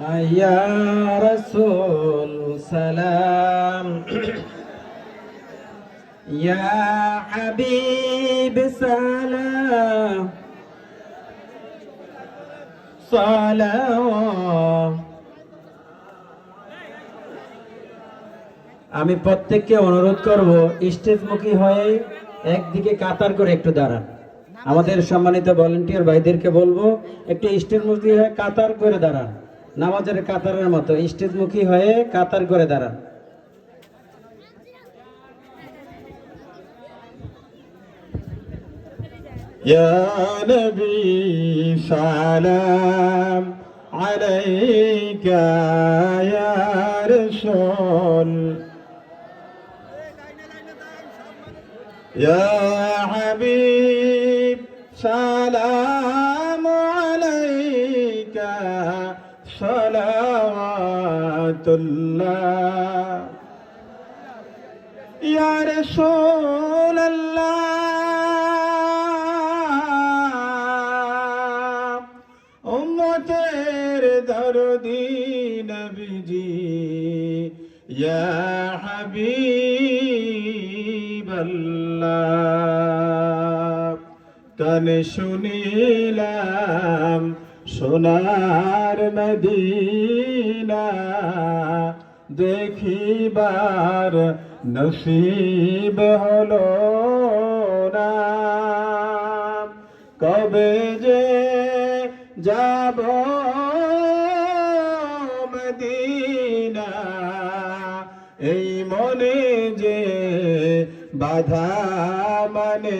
ইয়া রাসূল সালাম, ইয়া হাবিব সালাম, সালাম। আমি প্রত্যেককে অনুরোধ করব স্টেজমুখী হয়ে একদিকে কাতার করে একটু দাঁড়ান। আমাদের সম্মানিত ভলান্টিয়ার ভাইদেরকে বলবো একটু স্টেজমুখী হয়ে কাতার করে দাঁড়ান, নামাজের কাতারের মতো স্টেজমুখী হয়ে কাতার করে দাঁড়ান। يا نبي سلام عليك يا رسول يا حبيب سلام عليك صلوات الله يا رسول الله উম্মতের দরদি নবীজি ইয়া হাবিবাল্লাহ কানে শুনিলাম সোনার মদিনা দেখিবার নসিব হলো না কবে যে যাব মদিনা এই মনে যে বাধা মানে